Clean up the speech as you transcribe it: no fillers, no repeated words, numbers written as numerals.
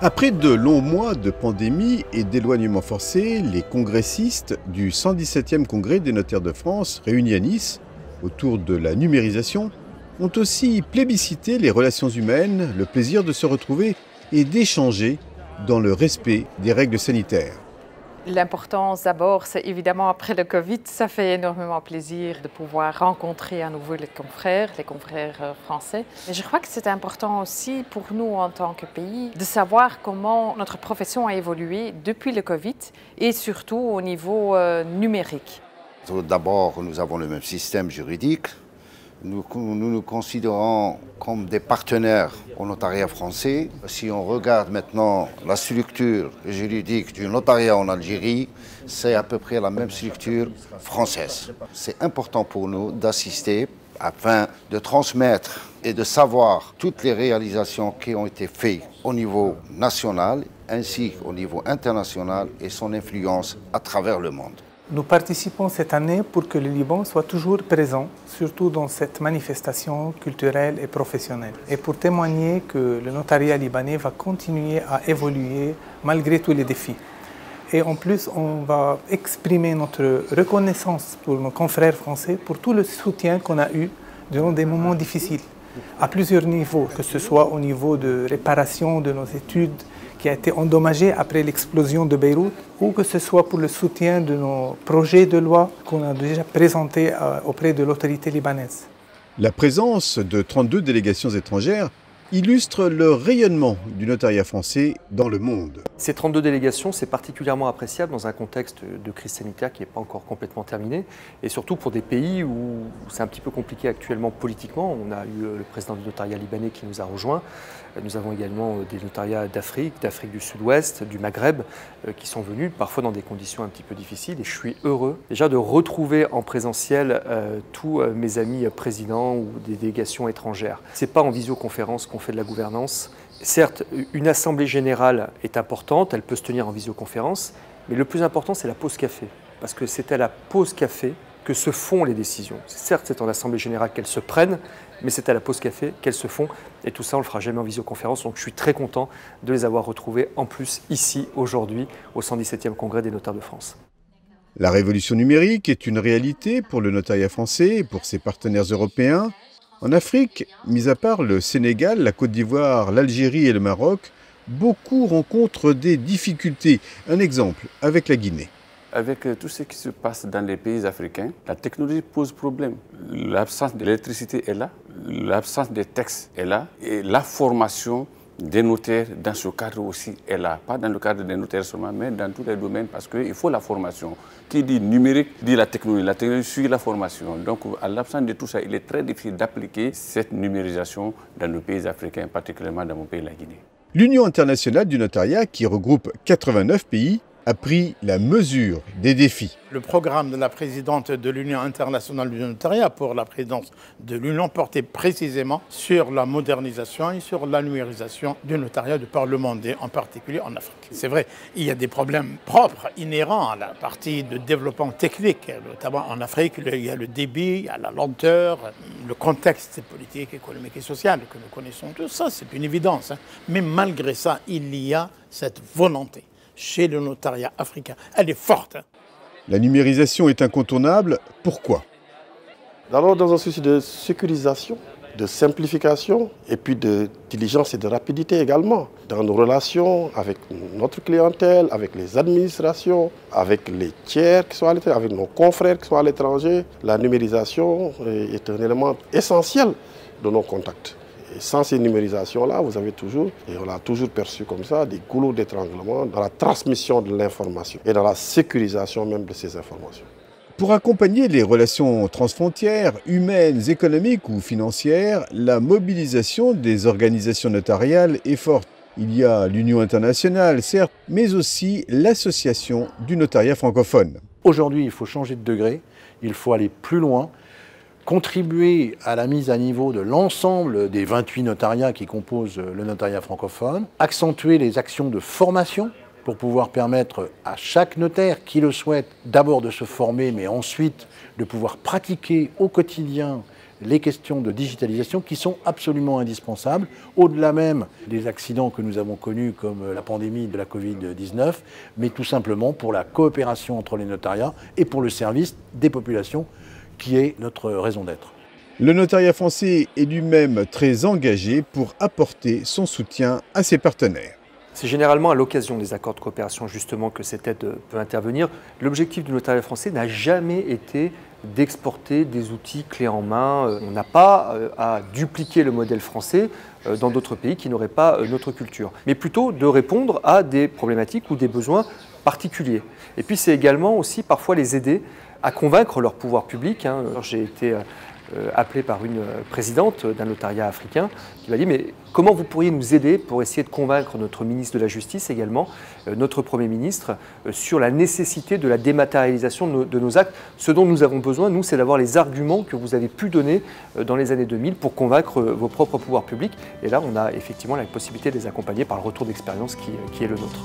Après de longs mois de pandémie et d'éloignement forcé, les congressistes du 117e Congrès des notaires de France, réunis à Nice, autour de la numérisation, ont aussi plébiscité les relations humaines, le plaisir de se retrouver et d'échanger dans le respect des règles sanitaires. L'importance d'abord, c'est évidemment après le Covid, ça fait énormément plaisir de pouvoir rencontrer à nouveau les confrères français. Mais je crois que c'est important aussi pour nous en tant que pays de savoir comment notre profession a évolué depuis le Covid et surtout au niveau numérique. D'abord, nous avons le même système juridique. Nous nous considérons comme des partenaires au notariat français. Si on regarde maintenant la structure juridique du notariat en Algérie, c'est à peu près la même structure française. C'est important pour nous d'assister afin de transmettre et de savoir toutes les réalisations qui ont été faites au niveau national ainsi qu'au niveau international et son influence à travers le monde. Nous participons cette année pour que le Liban soit toujours présent, surtout dans cette manifestation culturelle et professionnelle. Et pour témoigner que le notariat libanais va continuer à évoluer malgré tous les défis. Et en plus, on va exprimer notre reconnaissance pour nos confrères français pour tout le soutien qu'on a eu durant des moments difficiles, à plusieurs niveaux, que ce soit au niveau de réparation de nos études, qui a été endommagé après l'explosion de Beyrouth, ou que ce soit pour le soutien de nos projets de loi qu'on a déjà présentés auprès de l'autorité libanaise. La présence de 32 délégations étrangères illustre le rayonnement du notariat français dans le monde. Ces 32 délégations, c'est particulièrement appréciable dans un contexte de crise sanitaire qui n'est pas encore complètement terminé, et surtout pour des pays où c'est un petit peu compliqué actuellement politiquement. On a eu le président du notariat libanais qui nous a rejoints. Nous avons également des notariats d'Afrique du Sud-Ouest, du Maghreb, qui sont venus parfois dans des conditions un petit peu difficiles. Et je suis heureux déjà de retrouver en présentiel tous mes amis présidents ou des délégations étrangères. Ce n'est pas en visioconférence qu'on fait de la gouvernance. Certes, une assemblée générale est importante, elle peut se tenir en visioconférence, mais le plus important, c'est la pause café. Parce que c'est à la pause café que se font les décisions. Certes, c'est en assemblée générale qu'elles se prennent, mais c'est à la pause café qu'elles se font. Et tout ça, on ne le fera jamais en visioconférence. Donc je suis très content de les avoir retrouvés en plus ici, aujourd'hui, au 117e Congrès des notaires de France. La révolution numérique est une réalité pour le notariat français et pour ses partenaires européens. En Afrique, mis à part le Sénégal, la Côte d'Ivoire, l'Algérie et le Maroc, beaucoup rencontrent des difficultés. Un exemple avec la Guinée. Avec tout ce qui se passe dans les pays africains, la technologie pose problème. L'absence d'électricité est là, l'absence de textes est là, et la formation des notaires dans ce cadre aussi est là. Pas dans le cadre des notaires seulement, mais dans tous les domaines, parce qu'il faut la formation. Qui dit numérique dit la technologie suit la formation. Donc, à l'absence de tout ça, il est très difficile d'appliquer cette numérisation dans nos pays africains, particulièrement dans mon pays, la Guinée. L'Union internationale du notariat, qui regroupe 89 pays, a pris la mesure des défis. Le programme de la présidente de l'Union internationale du notariat pour la présidence de l'Union portait précisément sur la modernisation et sur la numérisation du notariat de par le monde, et en particulier en Afrique. C'est vrai, il y a des problèmes propres, inhérents à la partie de développement technique, notamment en Afrique. Il y a le débit, il y a la lenteur, le contexte politique, économique et social que nous connaissons tous. Ça, c'est une évidence. Mais malgré ça, il y a cette volonté chez le notariat africain. Elle est forte. La numérisation est incontournable. Pourquoi? D'abord, dans un souci de sécurisation, de simplification, et puis de diligence et de rapidité également, dans nos relations avec notre clientèle, avec les administrations, avec les tiers qui sont à l'étranger, avec nos confrères qui sont à l'étranger. La numérisation est un élément essentiel de nos contacts. Et sans ces numérisations-là, vous avez toujours, et on l'a toujours perçu comme ça, des goulots d'étranglement dans la transmission de l'information et dans la sécurisation même de ces informations. Pour accompagner les relations transfrontières, humaines, économiques ou financières, la mobilisation des organisations notariales est forte. Il y a l'Union internationale, certes, mais aussi l'Association du notariat francophone. Aujourd'hui, il faut changer de degré, il faut aller plus loin, contribuer à la mise à niveau de l'ensemble des 28 notariats qui composent le notariat francophone, accentuer les actions de formation pour pouvoir permettre à chaque notaire qui le souhaite d'abord de se former, mais ensuite de pouvoir pratiquer au quotidien les questions de digitalisation qui sont absolument indispensables, au-delà même des accidents que nous avons connus comme la pandémie de la Covid-19, mais tout simplement pour la coopération entre les notariats et pour le service des populations qui est notre raison d'être. Le notariat français est lui-même très engagé pour apporter son soutien à ses partenaires. C'est généralement à l'occasion des accords de coopération justement que cette aide peut intervenir. L'objectif du notariat français n'a jamais été d'exporter des outils clés en main. On n'a pas à dupliquer le modèle français dans d'autres pays qui n'auraient pas notre culture, mais plutôt de répondre à des problématiques ou des besoins particuliers. Et puis c'est également aussi parfois les aider à convaincre leur pouvoir public. J'ai été appelé par une présidente d'un notariat africain qui m'a dit « mais comment vous pourriez nous aider pour essayer de convaincre notre ministre de la Justice également, notre Premier ministre, sur la nécessité de la dématérialisation de nos actes. Ce dont nous avons besoin, nous, c'est d'avoir les arguments que vous avez pu donner dans les années 2000 pour convaincre vos propres pouvoirs publics. » Et là, on a effectivement la possibilité de les accompagner par le retour d'expérience qui est le nôtre.